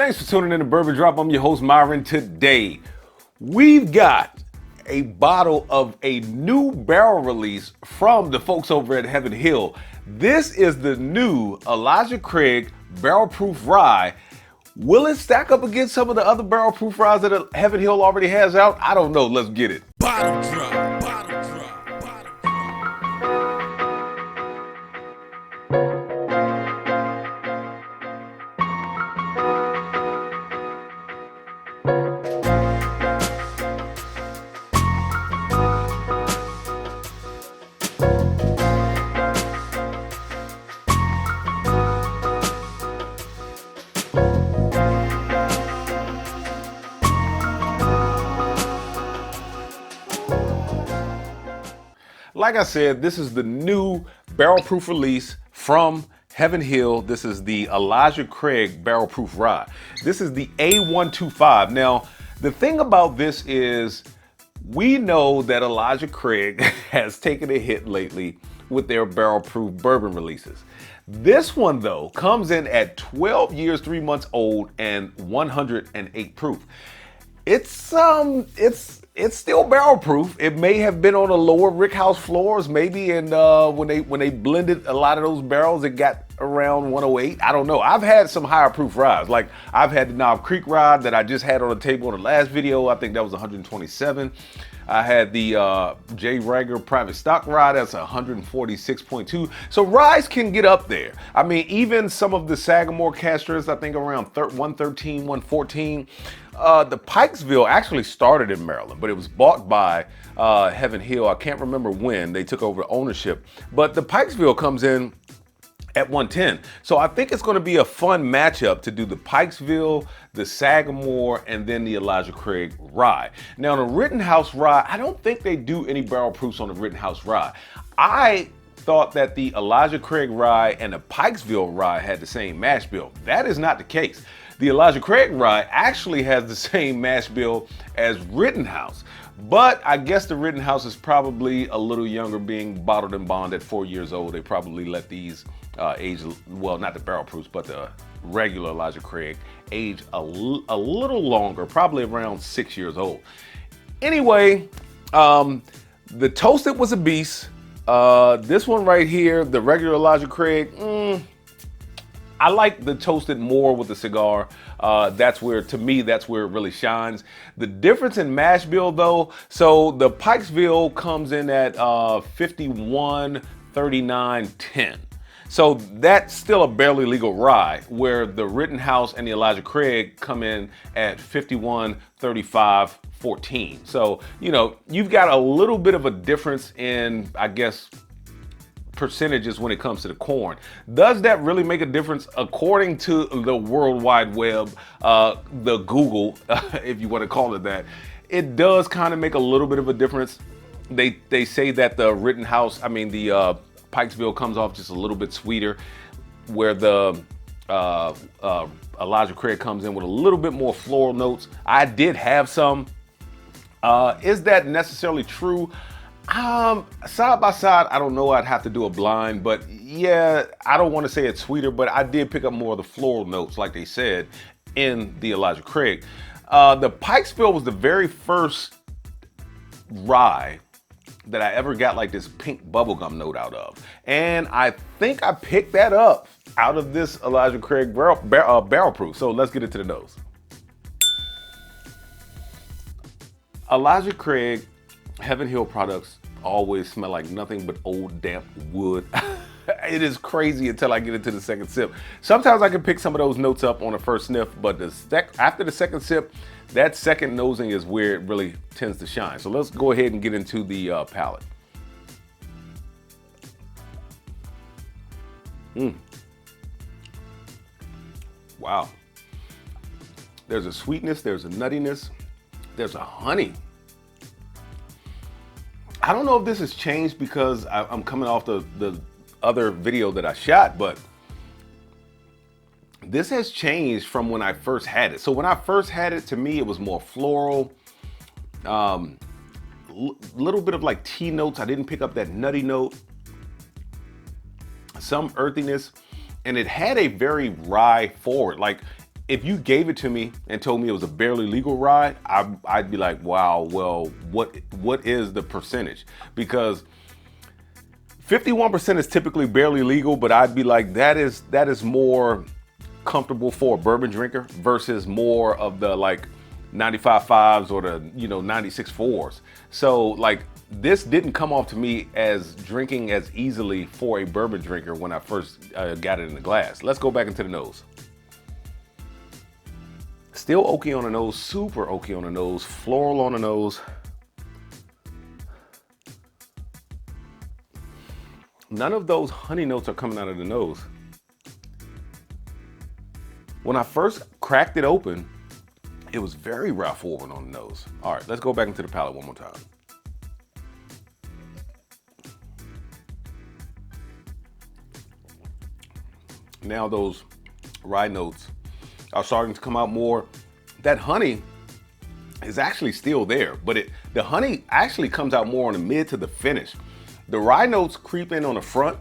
Thanks for tuning in to Bourbon Drop. I'm your host, Myron. Today, we've got a bottle of a new barrel release from the folks over at Heaven Hill. This is the new Elijah Craig Barrel Proof Rye. Will it stack up against some of the other barrel proof ryes that Heaven Hill already has out? I don't know. Let's get it. Bottle drop, bottle drop, bottle drop. Like I said, this is the new barrel proof release from Heaven Hill. This is the Elijah Craig Barrel Proof Rye. This is the A125. Now, the thing about this is we know that Elijah Craig has taken a hit lately with their barrel proof bourbon releases. This one though comes in at 12 years, 3 months old and 108 proof. It's still barrel proof. It may have been on the lower rickhouse floors, maybe, and when they blended a lot of those barrels, it got around 108. I don't know. I've had some higher proof ryes. Like I've had the Knob Creek rye that I just had on the table in the last video. I think that was 127. I had the J. Rager Private Stock rye, that's 146.2. So ryes can get up there. I mean, even some of the Sagamore Casters, I think around 113, 114. The Pikesville actually started in Maryland, but it was bought by Heaven Hill. I can't remember when they took over ownership, but the Pikesville comes in at 110. So I think it's going to be a fun matchup to do the Pikesville, the Sagamore, and then the Elijah Craig rye. Now the Rittenhouse rye, I don't think they do any barrel proofs on the Rittenhouse rye. I thought that the Elijah Craig rye and the Pikesville rye had the same mash bill. That is not the case. The Elijah Craig rye actually has the same mash bill as Rittenhouse, but I guess the Rittenhouse is probably a little younger, being bottled and bond at 4 years old. They probably let these age, well, not the barrel proofs, but the regular Elijah Craig age a little longer, probably around 6 years old. Anyway, the Toasted was a beast. This one right here, the regular Elijah Craig, I like the Toasted more with the cigar. That's where, to me, that's where it really shines. The difference in mash bill though, so the Pikesville comes in at 51, 39, 10. So that's still a barely legal rye, where the Rittenhouse and the Elijah Craig come in at 51, 35, 14. So, you know, you've got a little bit of a difference in, I guess, percentages when it comes to the corn. Does that really make a difference? According to the World Wide Web, the Google, if you want to call it that, it does kind of make a little bit of a difference. They say that the Rittenhouse, the Pikesville comes off just a little bit sweeter, where the Elijah Craig comes in with a little bit more floral notes. I did have some. Is that necessarily true? Side by side, I don't know. I'd have to do a blind, but yeah, I don't want to say it's sweeter, but I did pick up more of the floral notes, like they said, in the Elijah Craig. The Pikesville was the very first rye that I ever got like this pink bubblegum note out of. And I think I picked that up out of this Elijah Craig barrel proof. So let's get into the nose. Elijah Craig Heaven Hill products always smell like nothing but old damp wood. It is crazy until I get into the second sip. Sometimes I can pick some of those notes up on the first sniff, but after the second sip, that second nosing is where it really tends to shine. So let's go ahead and get into the palate. Wow. There's a sweetness, there's a nuttiness, there's a honey. I don't know if this has changed because I'm coming off the other video that I shot, but this has changed from when I first had it. So when I first had it, to me, it was more floral, little bit of like tea notes. I didn't pick up that nutty note, some earthiness, and it had a very rye forward. Like if you gave it to me and told me it was a barely legal rye, I'd be like, wow, well, what is the percentage? Because 51% is typically barely legal, but I'd be like, that is more comfortable for a bourbon drinker versus more of the like 95.5s or the 96.4s. So like this didn't come off to me as drinking as easily for a bourbon drinker when I first got it in the glass. Let's go back into the nose. Still oaky on the nose, super oaky on the nose, floral on the nose. None of those honey notes are coming out of the nose. When I first cracked it open, it was very Ralph Lauren on the nose. All right, let's go back into the palate one more time. Now those rye notes are starting to come out more. That honey is actually still there, but the honey actually comes out more on the mid to the finish. The rye notes creep in on the front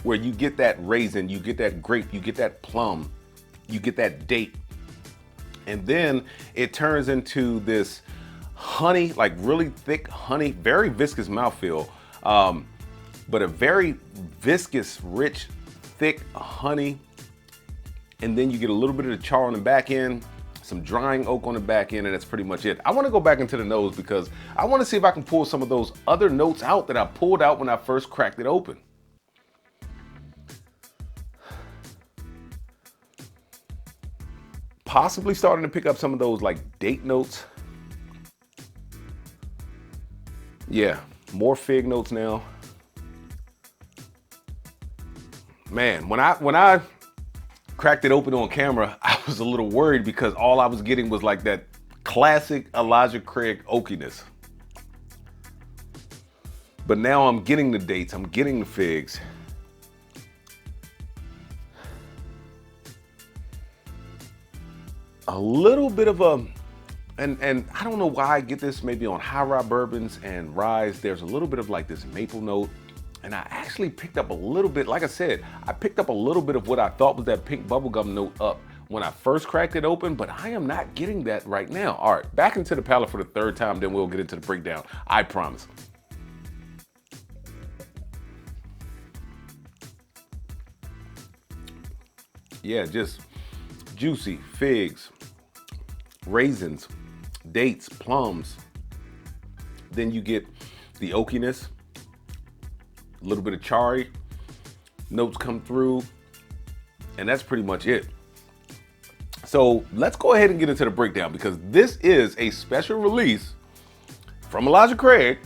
where you get that raisin, you get that grape, you get that plum, you get that date. And then it turns into this honey, like really thick honey, very viscous mouthfeel, but a very viscous, rich, thick honey. And then you get a little bit of the char on the back end, some drying oak on the back end, and that's pretty much it. I want to go back into the nose because I want to see if I can pull some of those other notes out that I pulled out when I first cracked it open. Possibly starting to pick up some of those like date notes. Yeah, more fig notes now. Man, when I cracked it open on camera, I was a little worried because all I was getting was like that classic Elijah Craig oakiness. But now I'm getting the dates, I'm getting the figs. A little bit of a, and I don't know why I get this, maybe on high rye bourbons and ryes, there's a little bit of like this maple note. And I actually picked up a little bit, like I said, I picked up a little bit of what I thought was that pink bubblegum note up when I first cracked it open, but I am not getting that right now. All right, back into the palate for the third time, then we'll get into the breakdown, I promise. Yeah, just juicy figs, raisins, dates, plums. Then you get the oakiness, a little bit of charry, notes come through, and that's pretty much it. So let's go ahead and get into the breakdown because this is a special release from Elijah Craig.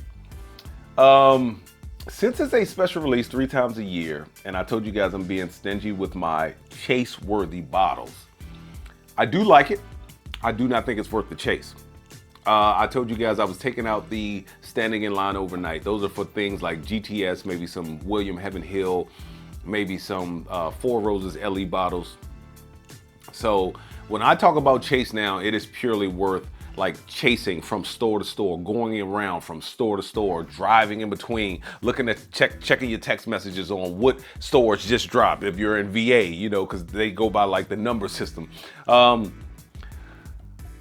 Since it's a special release 3 times a year, and I told you guys I'm being stingy with my chase-worthy bottles, I do like it. I do not think it's worth the chase. I told you guys I was taking out the standing in line overnight. Those are for things like GTS, maybe some William Heaven Hill, maybe some Four Roses LE bottles. So when I talk about chase now, it is purely worth like chasing from store to store, going around from store to store, driving in between, looking at checking your text messages on what stores just dropped. If you're in VA, you know, because they go by like the number system.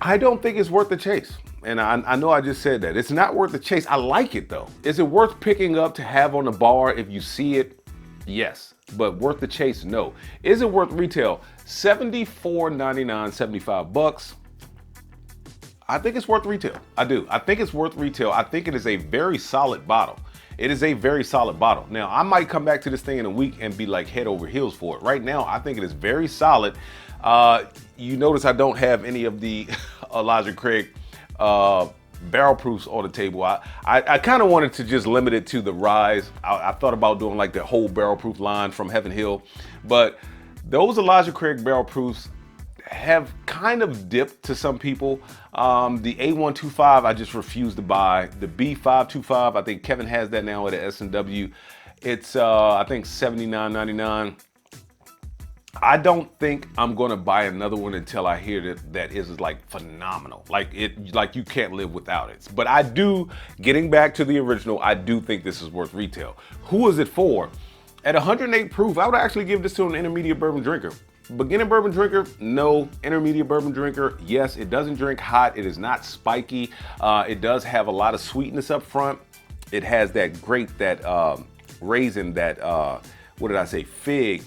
I don't think it's worth the chase. And I know I just said that. It's not worth the chase. I like it though. Is it worth picking up to have on the bar if you see it? Yes. But worth the chase? No. Is it worth retail? $74.99, 75 bucks. I think it's worth retail. I do. I think it's worth retail. I think it is a very solid bottle. It is a very solid bottle. Now, I might come back to this thing in a week and be like head over heels for it. Right now, I think it is very solid. You notice I don't have any of the Elijah Craig barrel proofs on the table. I kind of wanted to just limit it to the ryes. I thought about doing like the whole barrel proof line from Heaven Hill, but those Elijah Craig barrel proofs have kind of dipped to some people. The A125 I just refuse to buy. The B525, I think Kevin has that now at a S&W. It's I think $79.99. I don't think I'm gonna buy another one until I hear that is like phenomenal. Like you can't live without it. But I do, getting back to the original, I do think this is worth retail. Who is it for? At 108 proof, I would actually give this to an intermediate bourbon drinker. Beginner bourbon drinker, no. Intermediate bourbon drinker, yes. It doesn't drink hot. It is not spiky. It does have a lot of sweetness up front. It has that grape, that raisin, that what did I say, fig.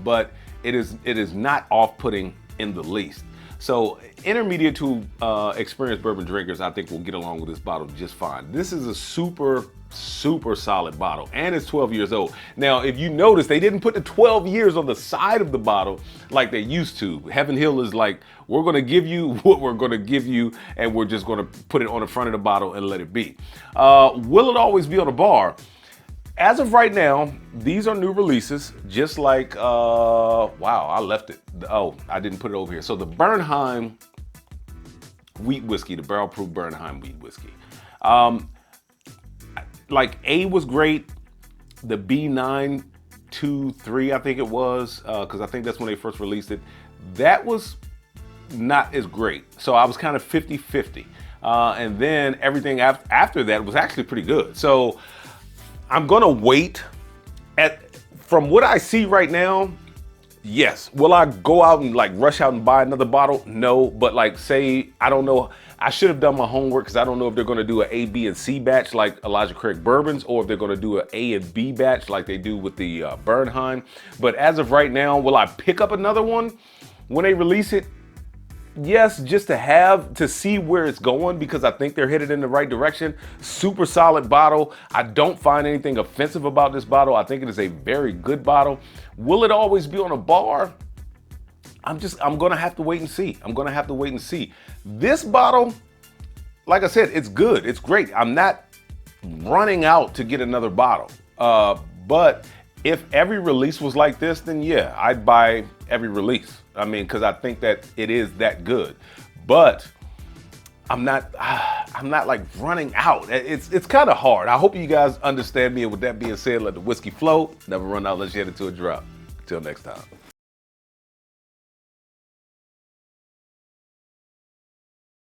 But it is not off-putting in the least. So intermediate to experienced bourbon drinkers, I think will get along with this bottle just fine. This is a super solid bottle, and it's 12 years old. Now, if you notice, they didn't put the 12 years on the side of the bottle like they used to. Heaven Hill is like, we're gonna give you what we're gonna give you, and we're just gonna put it on the front of the bottle and let it be. Will it always be on the bar? As of right now, these are new releases, just like, wow, I left it. Oh, I didn't put it over here. So the Bernheim wheat whiskey, the barrel proof Bernheim wheat whiskey. Like A was great. The B923, I think it was, because I think that's when they first released it. That was not as great. So I was kind of 50-50. And then everything after that was actually pretty good. So I'm gonna wait. From what I see right now, yes. Will I go out and like rush out and buy another bottle? No, but like say, I don't know, I should have done my homework because I don't know if they're gonna do an A, B, and C batch like Elijah Craig bourbons, or if they're gonna do an A and B batch like they do with the Bernheim. But as of right now, will I pick up another one when they release it? Yes, just to see where it's going, because I think they're headed in the right direction. Super solid bottle. I don't find anything offensive about this bottle. I think it is a very good bottle. Will it always be on a bar? I'm gonna have to wait and see. I'm gonna have to wait and see. This bottle, like I said, it's good. It's great. I'm not running out to get another bottle. But if every release was like this, then yeah, I'd buy every release. I mean, because I think that it is that good. But I'm not like running out. It's kind of hard. I hope you guys understand me. And with that being said, let the whiskey flow. Never run out unless you head into a drop. Till next time.